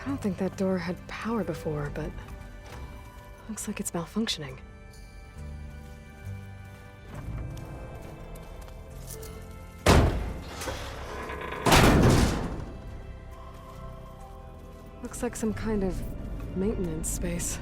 I don't think that door had power before, but looks like it's malfunctioning. Looks like some kind of maintenance space.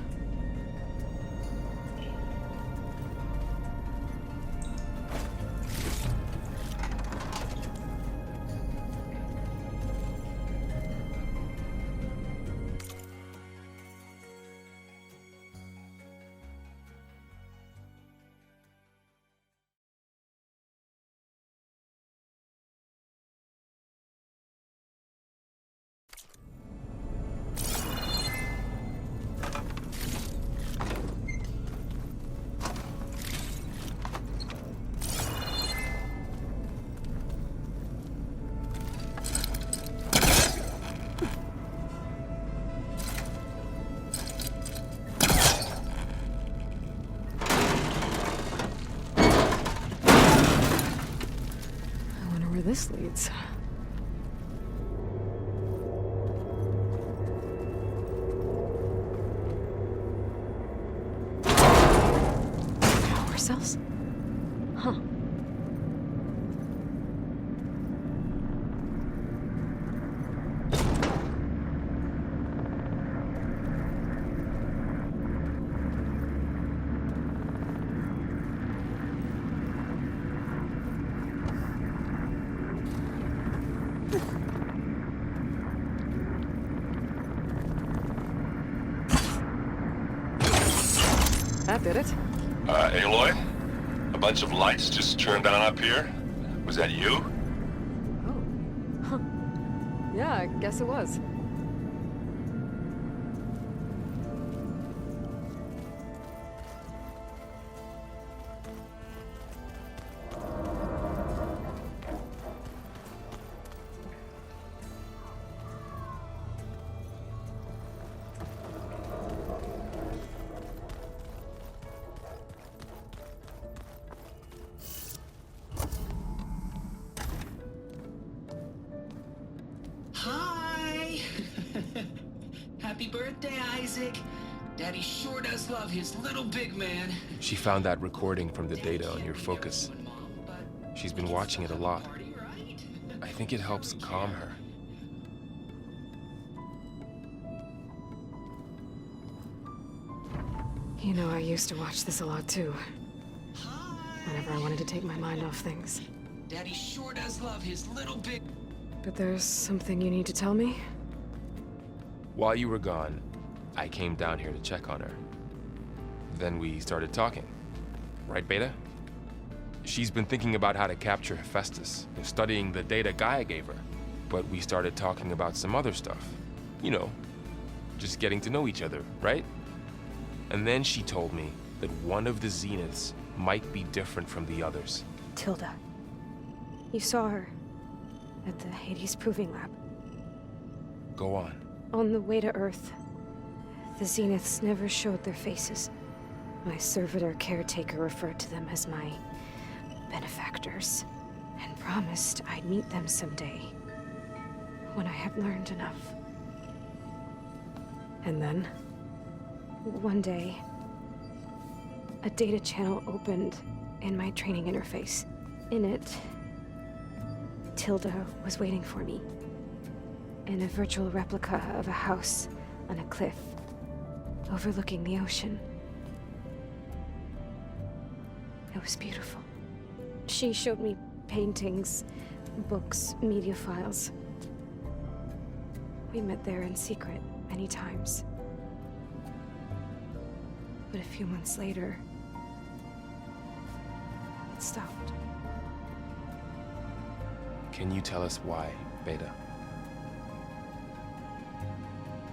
This leads. Power cells? Huh. That did it. Aloy? A bunch of lights just turned on up here? Was that you? Oh. Huh. Yeah, I guess it was. Hi! Happy birthday, Isaac. Daddy sure does love his little big man. She found that recording from the data on your focus. She's been watching it a lot. I think it helps calm her. You know, I used to watch this a lot too. Whenever I wanted to take my mind off things. Daddy sure does love his little big... But there's something you need to tell me? While you were gone, I came down here to check on her. Then we started talking. Right, Beta? She's been thinking about how to capture Hephaestus, studying the data Gaia gave her. But we started talking about some other stuff. You know, just getting to know each other, right? And then she told me that one of the Zeniths might be different from the others. Tilda. You saw her at the Hades Proving Lab. Go on. On the way to Earth, the Zeniths never showed their faces. My servitor caretaker referred to them as my benefactors, and promised I'd meet them someday, when I had learned enough. And then? One day, a data channel opened in my training interface. In it, Tilda was waiting for me, in a virtual replica of a house on a cliff, overlooking the ocean. It was beautiful. She showed me paintings, books, media files. We met there in secret many times. But a few months later, it stopped. Can you tell us why, Beta?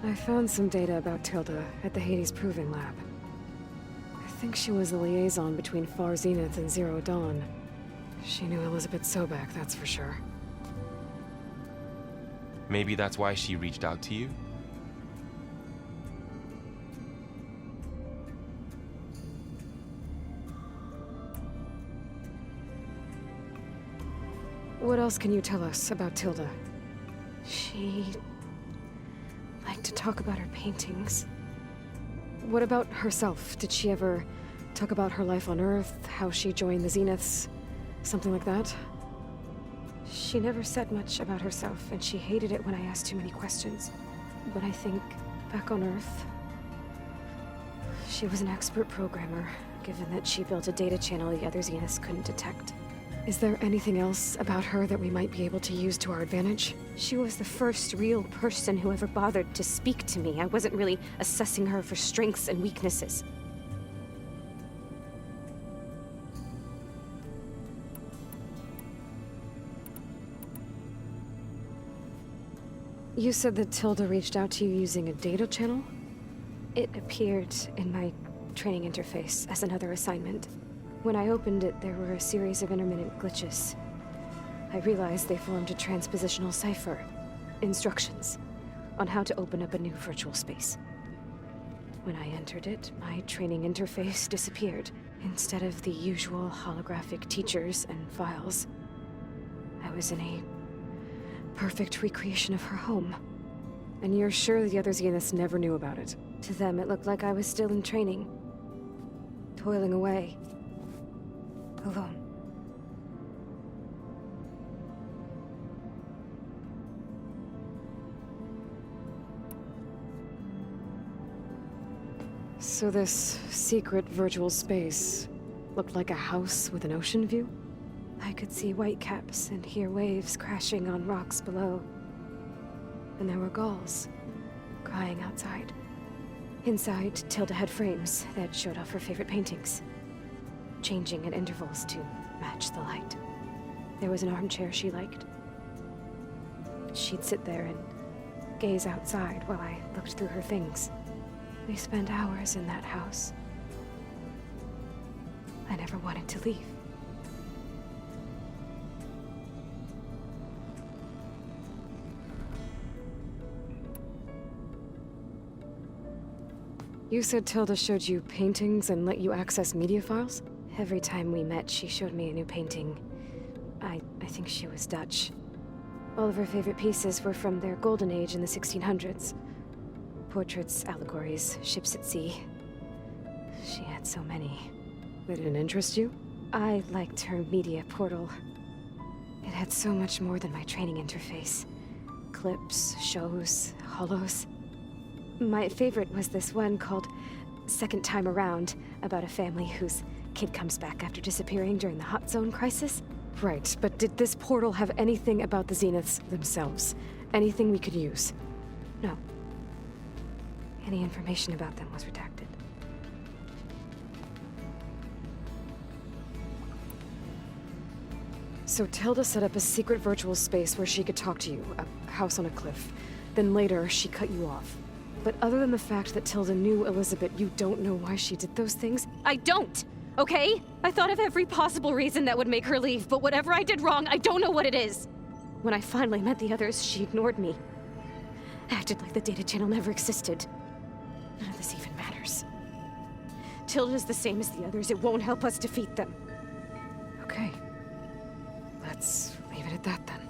I found some data about Tilda at the Hades Proving Lab. I think she was the liaison between Far Zenith and Zero Dawn. She knew Elizabeth Sobek, that's for sure. Maybe that's why she reached out to you? What else can you tell us about Tilda? She liked to to talk about her paintings. What about herself? Did she ever talk about her life on Earth, how she joined the Zeniths, something like that? She never said much about herself, and she hated it when I asked too many questions. But I think, back on Earth, she was an expert programmer, given that she built a data channel the other Zeniths couldn't detect. Is there anything else about her that we might be able to use to our advantage? She was the first real person who ever bothered to speak to me. I wasn't really assessing her for strengths and weaknesses. You said that Tilda reached out to you using a data channel? It appeared in my training interface as another assignment. When I opened it, there were a series of intermittent glitches. I realized they formed a transpositional cipher. Instructions on how to open up a new virtual space. When I entered it, my training interface disappeared. Instead of the usual holographic teachers and files, I was in a perfect recreation of her home. And you're sure the other Zeniths never knew about it? To them, it looked like I was still in training. Toiling away. Alone. So this secret virtual space looked like a house with an ocean view? I could see whitecaps and hear waves crashing on rocks below. And there were gulls crying outside. Inside, Tilda had frames that showed off her favorite paintings, changing at intervals to match the light. There was an armchair she liked. She'd sit there and gaze outside while I looked through her things. We spent hours in that house. I never wanted to leave. You said Tilda showed you paintings and let you access media files? Every time we met, she showed me a new painting. I think she was Dutch. All of her favorite pieces were from their golden age in the 1600s. Portraits, allegories, ships at sea. She had so many. They didn't interest you? I liked her media portal. It had so much more than my training interface. Clips, shows, holos. My favorite was this one called Second Time Around, about a family whose kid comes back after disappearing during the Hot Zone crisis. Right, but did this portal have anything about the Zeniths themselves? Anything we could use? No. Any information about them was redacted. So Tilda set up a secret virtual space where she could talk to you, a house on a cliff. Then later, she cut you off. But other than the fact that Tilda knew Elizabeth, you don't know why she did those things? I don't! Okay? I thought of every possible reason that would make her leave, but whatever I did wrong, I don't know what it is. When I finally met the others, she ignored me. Acted like the data channel never existed. None of this even matters. Tilda's the same as the others. It won't help us defeat them. Okay. Let's leave it at that then.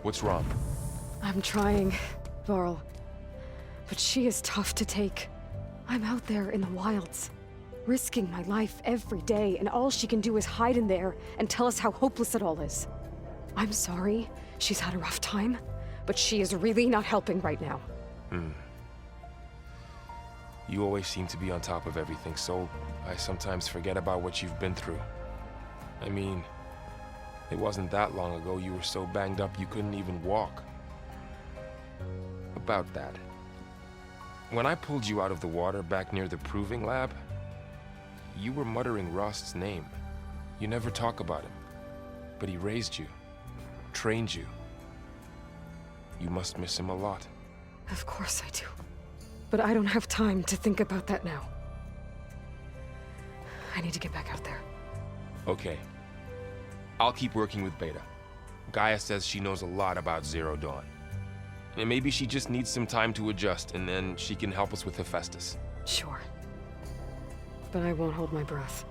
What's wrong? I'm trying, Varl. But she is tough to take. I'm out there in the wilds, risking my life every day, and all she can do is hide in there and tell us how hopeless it all is. I'm sorry, she's had a rough time, but she is really not helping right now. You always seem to be on top of everything, so I sometimes forget about what you've been through. I mean, it wasn't that long ago you were so banged up you couldn't even walk. About that. When I pulled you out of the water back near the proving lab, you were muttering Rost's name. You never talk about him. But he raised you, trained you. You must miss him a lot. Of course I do. But I don't have time to think about that now. I need to get back out there. Okay. I'll keep working with Beta. Gaia says she knows a lot about Zero Dawn. And maybe she just needs some time to adjust, and then she can help us with Hephaestus. Sure. But I won't hold my breath.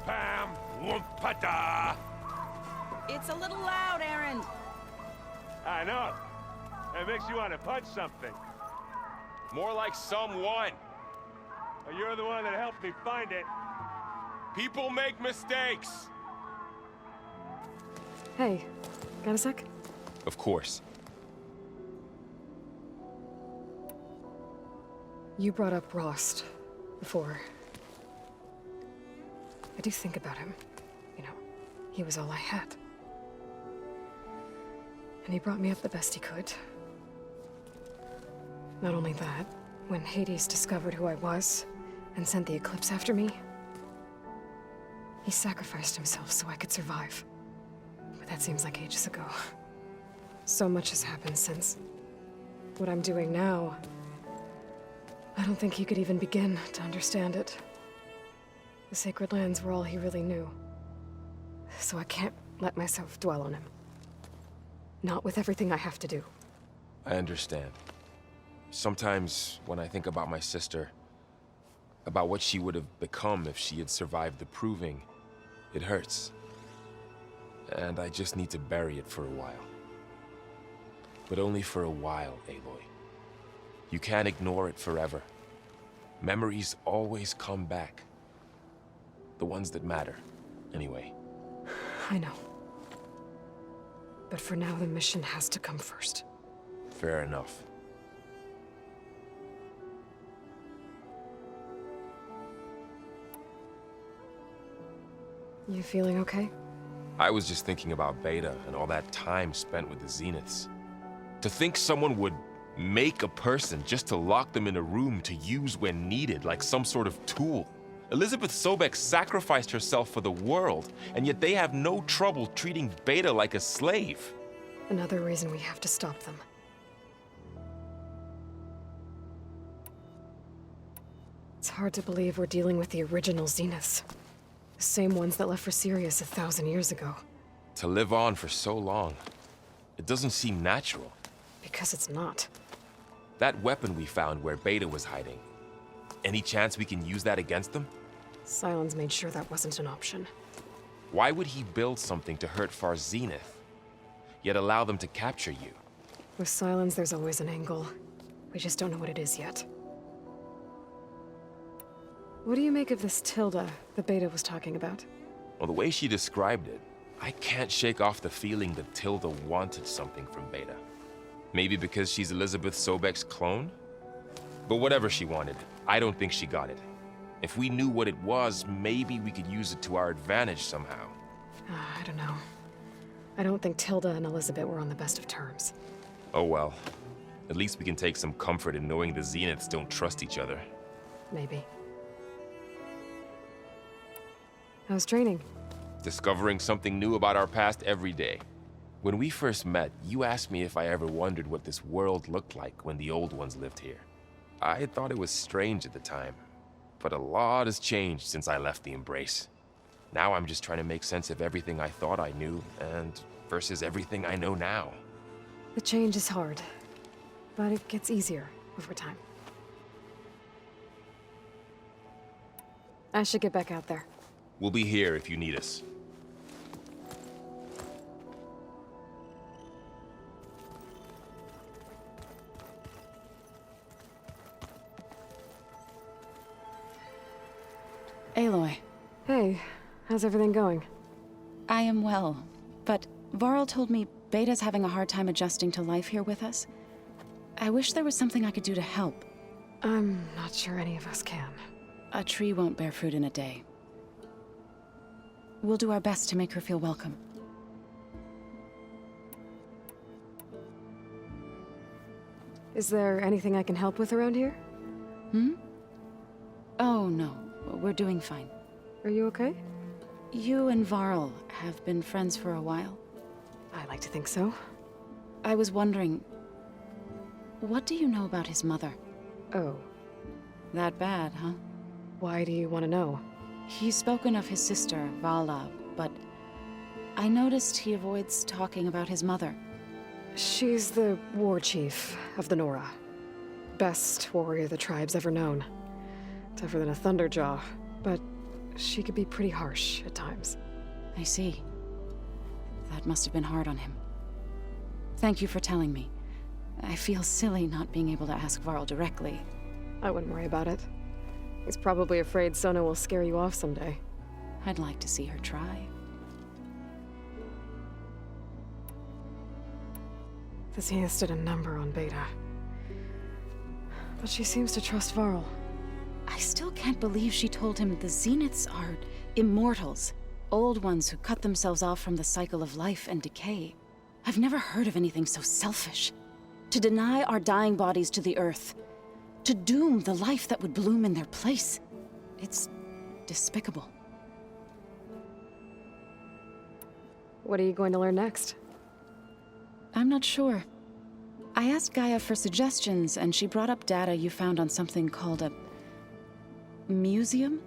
Pam Wumpada! It's a little loud, Aaron. I know. It makes you want to punch something. More like someone. Well, you're the one that helped me find it. People make mistakes. Hey, got a sec? Of course. You brought up Rost before. I do think about him. You know, he was all I had. And he brought me up the best he could. Not only that, when Hades discovered who I was and sent the Eclipse after me, he sacrificed himself so I could survive. But that seems like ages ago. So much has happened since. What I'm doing now, I don't think he could even begin to understand it. The Sacred Lands were all he really knew. So I can't let myself dwell on him. Not with everything I have to do. I understand. Sometimes, when I think about my sister, about what she would have become if she had survived the Proving, it hurts. And I just need to bury it for a while. But only for a while, Aloy. You can't ignore it forever. Memories always come back. The ones that matter, anyway. I know. But for now, the mission has to come first. Fair enough. You feeling okay? I was just thinking about Beta and all that time spent with the Zeniths. To think someone would make a person just to lock them in a room to use when needed, like some sort of tool. Elizabeth Sobek sacrificed herself for the world, and yet they have no trouble treating Beta like a slave. Another reason we have to stop them. It's hard to believe we're dealing with the original Zeniths. The same ones that left for Sirius 1,000 years ago. To live on for so long, it doesn't seem natural. Because it's not. That weapon we found where Beta was hiding, any chance we can use that against them? Sylens made sure that wasn't an option. Why would he build something to hurt Far Zenith, yet allow them to capture you? With Sylens, there's always an angle. We just don't know what it is yet. What do you make of this Tilda that Beta was talking about? Well, the way she described it, I can't shake off the feeling that Tilda wanted something from Beta. Maybe because she's Elizabeth Sobek's clone? But whatever she wanted, I don't think she got it. If we knew what it was, maybe we could use it to our advantage somehow. I don't know. I don't think Tilda and Elizabeth were on the best of terms. Oh well. At least we can take some comfort in knowing the Zeniths don't trust each other. Maybe. How's training? Discovering something new about our past every day. When we first met, you asked me if I ever wondered what this world looked like when the old ones lived here. I thought it was strange at the time, but a lot has changed since I left the Embrace. Now I'm just trying to make sense of everything I thought I knew, and versus everything I know now. The change is hard, but it gets easier over time. I should get back out there. We'll be here if you need us. Aloy, Hey, how's everything going? I am well, but Varl told me Beta's having a hard time adjusting to life here with us. I wish there was something I could do to help. I'm not sure any of us can. A tree won't bear fruit in a day. We'll do our best to make her feel welcome. Is there anything I can help with around here? Oh, no. We're doing fine. Are you okay? You and Varl have been friends for a while. I like to think so. I was wondering, what do you know about his mother? Oh, That bad, huh? why do you want to know? He's spoken of his sister, Vala, but I noticed he avoids talking about his mother. She's the war chief of the Nora. Best warrior the tribe's ever known. Tougher than a Thunderjaw, but she could be pretty harsh at times. I see. That must have been hard on him. Thank you for telling me. I feel silly not being able to ask Varl directly. I wouldn't worry about it. He's probably afraid Sona will scare you off someday. I'd like to see her try. The Zeniths did a number on Beta. But she seems to trust Varl. I still can't believe she told him the Zeniths are immortals. Old ones who cut themselves off from the cycle of life and decay. I've never heard of anything so selfish. To deny our dying bodies to the earth. To doom the life that would bloom in their place. It's despicable. What are you going to learn next? I'm not sure. I asked Gaia for suggestions, and she brought up data you found on something called a museum?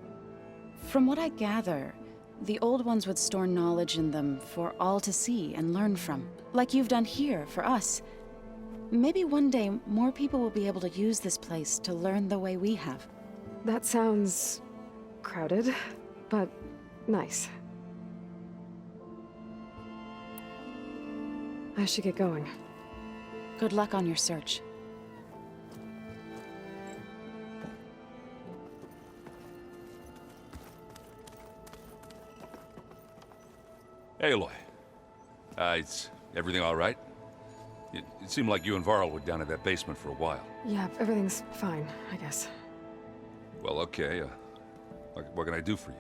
From what I gather, the old ones would store knowledge in them for all to see and learn from, like you've done here for us. Maybe one day more people will be able to use this place to learn the way we have. That sounds crowded, but nice. I should get going. Good luck on your search. Hey, Aloy. Is everything all right? It seemed like you and Varl were down in that basement for a while. Yeah, everything's fine, I guess. Well, okay. What can I do for you?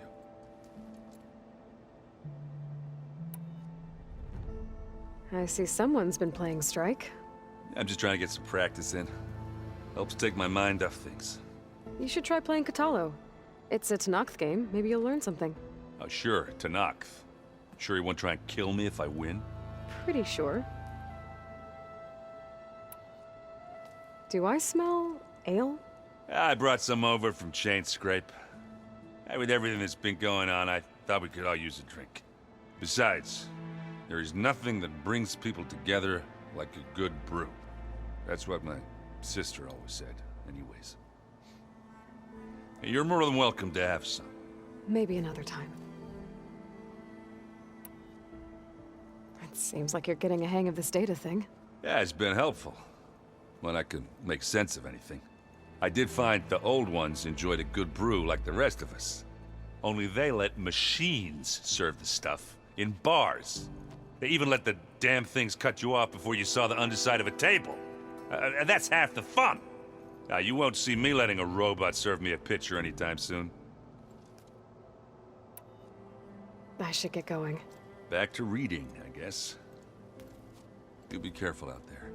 I see someone's been playing Strike. I'm just trying to get some practice in. Helps take my mind off things. You should try playing Katalo. It's a Tenakth game. Maybe you'll learn something. Oh, sure, Tenakth. Sure he won't try and kill me if I win? Pretty sure. Do I smell ale? I brought some over from Chain Scrape. With everything that's been going on, I thought we could all use a drink. Besides, there is nothing that brings people together like a good brew. That's what my sister always said, anyways. Hey, you're more than welcome to have some. Maybe another time. It seems like you're getting a hang of this data thing. Yeah, it's been helpful. When I could make sense of anything. I did find the old ones enjoyed a good brew like the rest of us. Only they let machines serve the stuff in bars. They even let the damn things cut you off before you saw the underside of a table. And that's half the fun. Now, you won't see me letting a robot serve me a pitcher anytime soon. I should get going. Back to reading, I guess. Do be careful out there.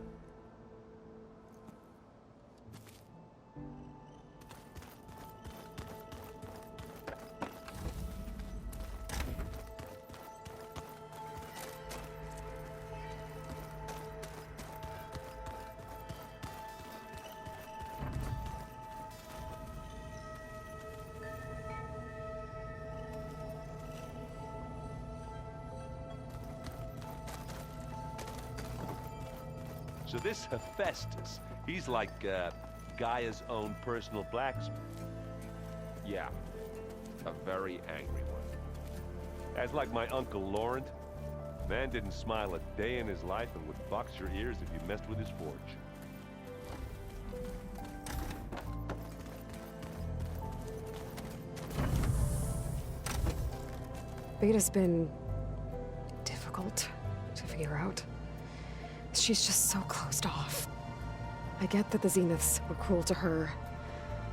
So this Hephaestus, he's like Gaia's own personal blacksmith. Yeah, a very angry one. As like my Uncle Laurent, man didn't smile a day in his life and would box your ears if you messed with his forge. Beta's been difficult to figure out. She's just so closed off. I get that the Zeniths were cruel to her,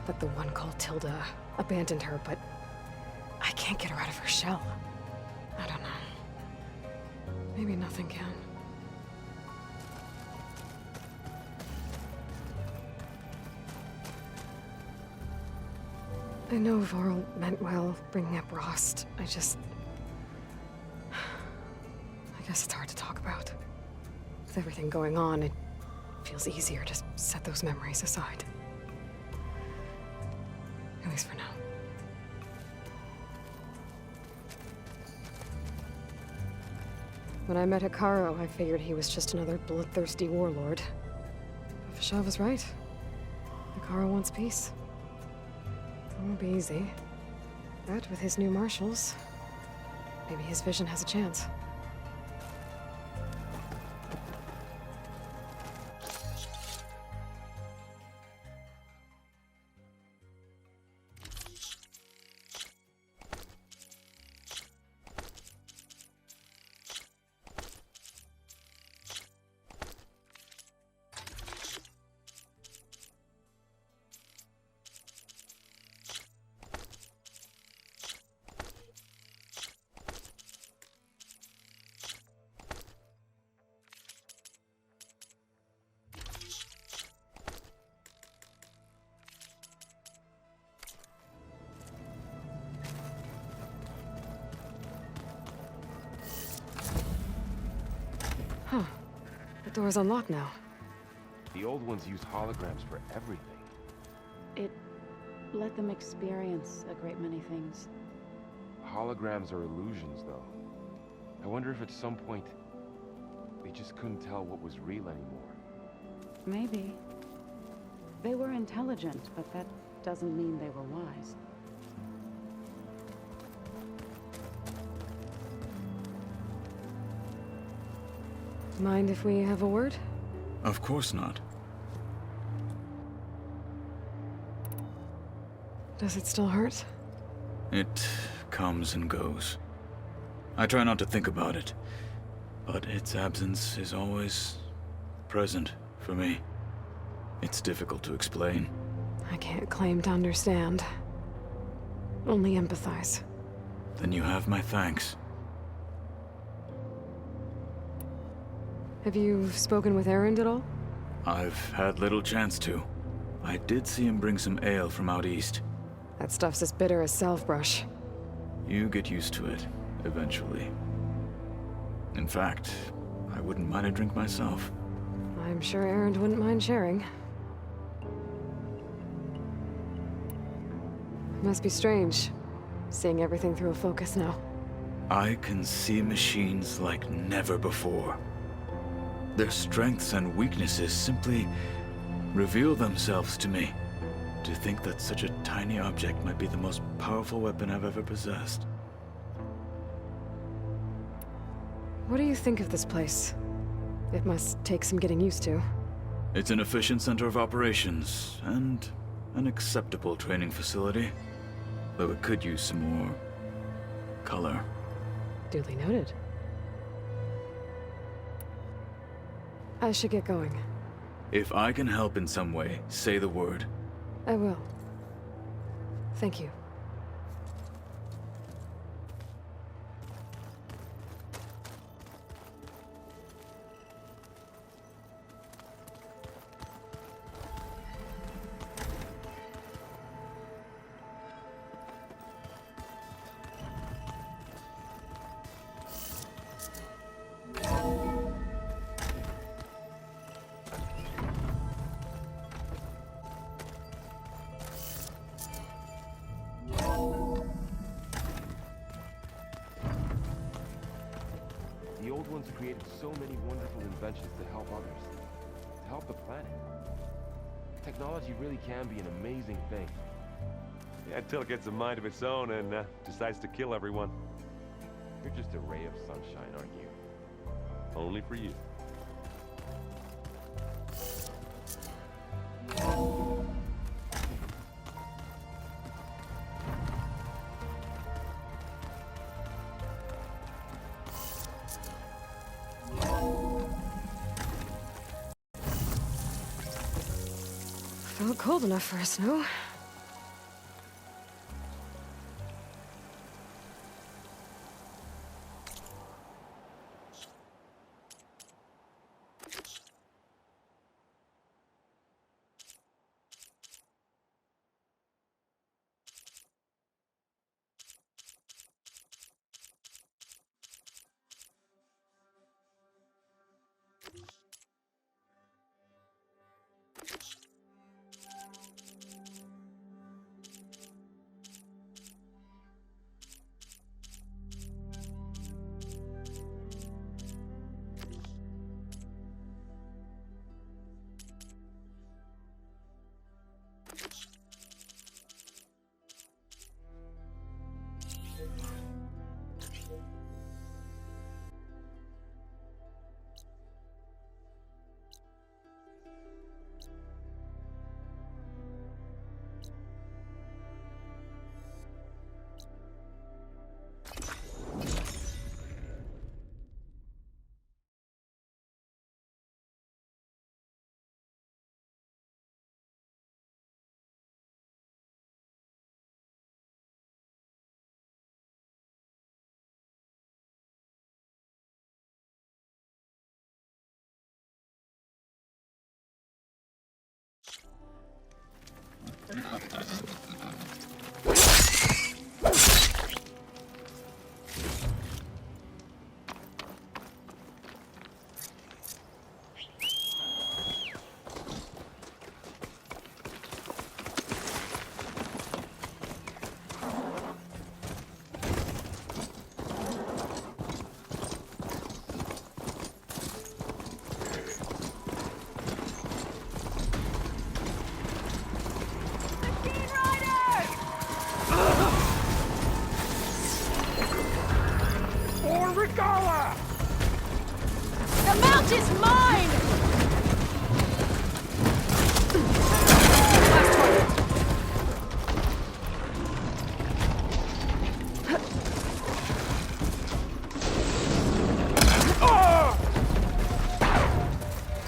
that the one called Tilda abandoned her, but I can't get her out of her shell. I don't know. Maybe nothing can. I know Varl meant well, bringing up Rost. I guess it's hard to talk about. With everything going on, it feels easier to set those memories aside. At least for now. When I met Hekarro, I figured he was just another bloodthirsty warlord. But Fashav was right. Hekarro wants peace. It won't be easy. But with his new marshals, maybe his vision has a chance. Huh. The door's unlocked now. The old ones used holograms for everything. It let them experience a great many things. Holograms are illusions, though. I wonder if at some point they just couldn't tell what was real anymore. Maybe. They were intelligent, but that doesn't mean they were wise. Mind if we have a word? Of course not. Does it still hurt? It comes and goes. I try not to think about it, but its absence is always present for me. It's difficult to explain. I can't claim to understand. Only empathize. Then you have my thanks. Have you spoken with Erend at all? I've had little chance to. I did see him bring some ale from out east. That stuff's as bitter as salve-brush. You get used to it, eventually. In fact, I wouldn't mind a drink myself. I'm sure Erend wouldn't mind sharing. It must be strange, seeing everything through a focus now. I can see machines like never before. Their strengths and weaknesses simply reveal themselves to me. To think that such a tiny object might be the most powerful weapon I've ever possessed. What do you think of this place? It must take some getting used to. It's an efficient center of operations, and an acceptable training facility. Though it could use some more color. Duly noted. I should get going. If I can help in some way, say the word. I will. Thank you. The old ones created so many wonderful inventions to help others, to help the planet. Technology really can be an amazing thing. Yeah, until it gets a mind of its own and decides to kill everyone. You're just a ray of sunshine, aren't you? Only for you. Felt cold enough for a snow. The mount is mine!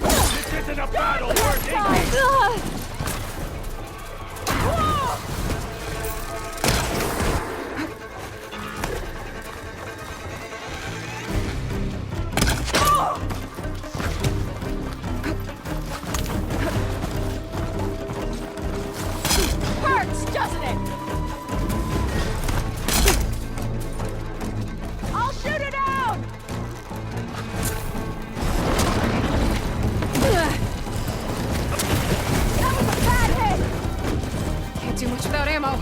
This isn't a battle worth English! Hurts, doesn't it? I'll shoot it out! That was a bad hit! Can't do much without ammo.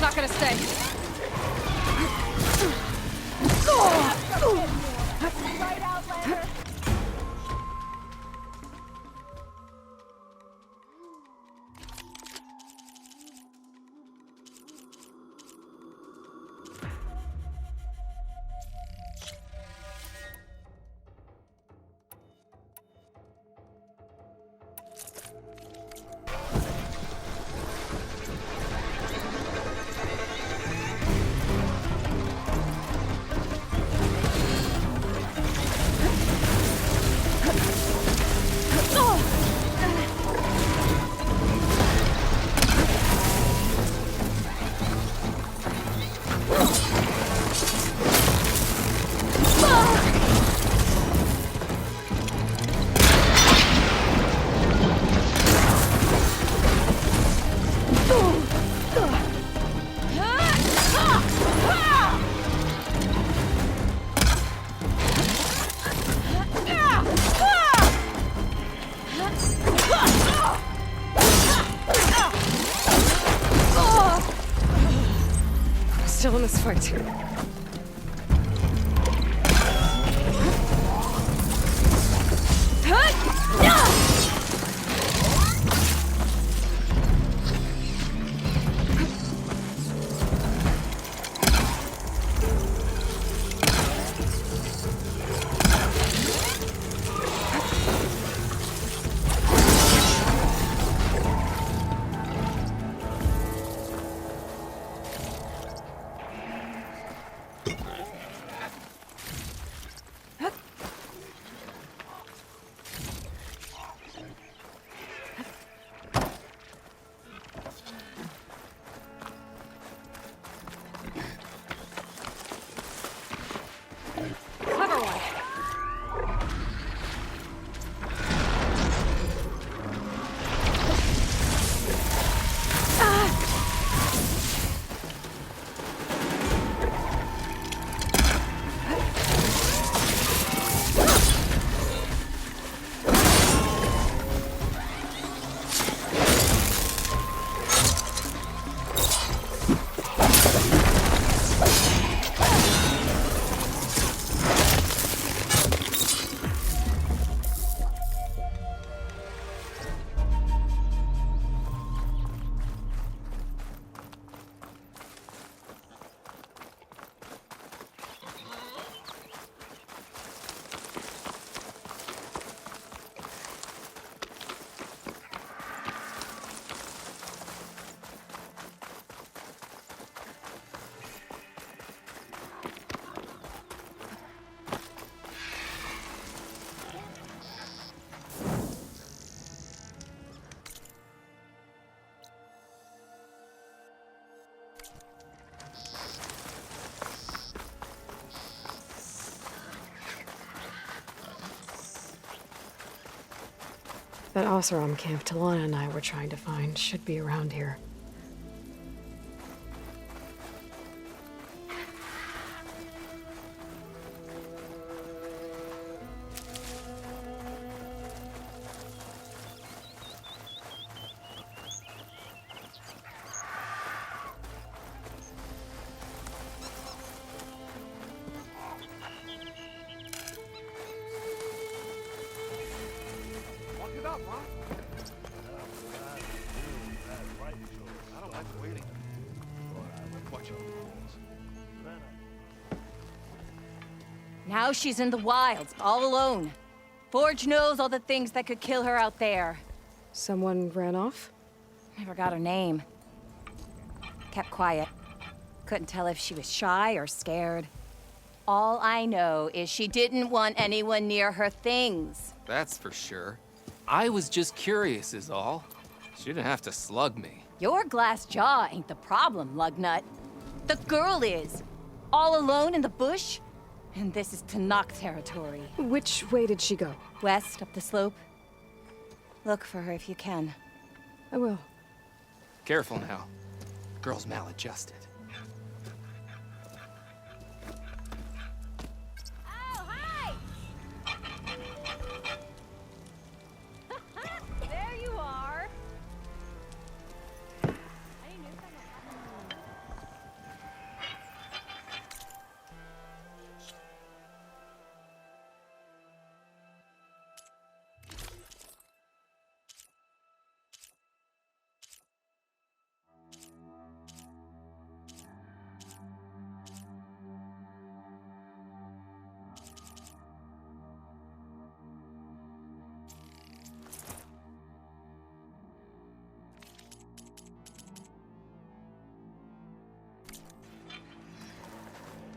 Not gonna stay. Right, Outlander! still in this fight too. That Oseram camp Talana and I were trying to find should be around here. Now she's in the wilds, all alone. Forge knows all the things that could kill her out there. Someone ran off? Never got her name. Kept quiet. Couldn't tell if she was shy or scared. All I know is she didn't want anyone near her things. That's for sure. I was just curious is all. She didn't have to slug me. Your glass jaw ain't the problem, Lugnut. The girl is. All alone in the bush. And this is Tanakh territory. Which way did she go? West, up the slope. Look for her if you can. I will. Careful now. Girl's maladjusted. Oh, hi! There you are.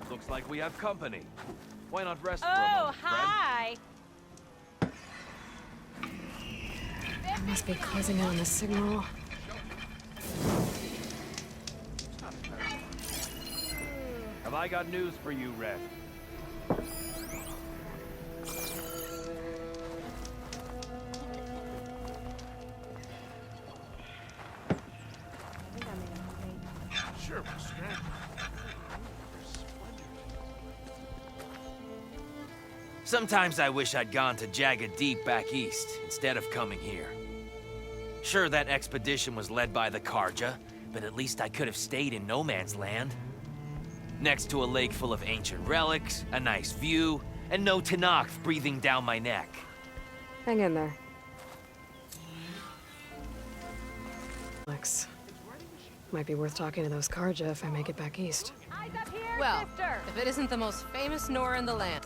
Looks like we have company. Why not rest for a Oh, moment, friend? hi! I must be closing in on the signal. Have I got news for you, Red? Sure, Mr. Sometimes I wish I'd gone to Jagged Deep back east, instead of coming here. Sure, that expedition was led by the Karja, but at least I could have stayed in No Man's Land. Next to a lake full of ancient relics, a nice view, and no Tenakth breathing down my neck. Hang in there. Alex. Might be worth talking to those Karja if I make it back east. Well, if it isn't the most famous Nora in the land.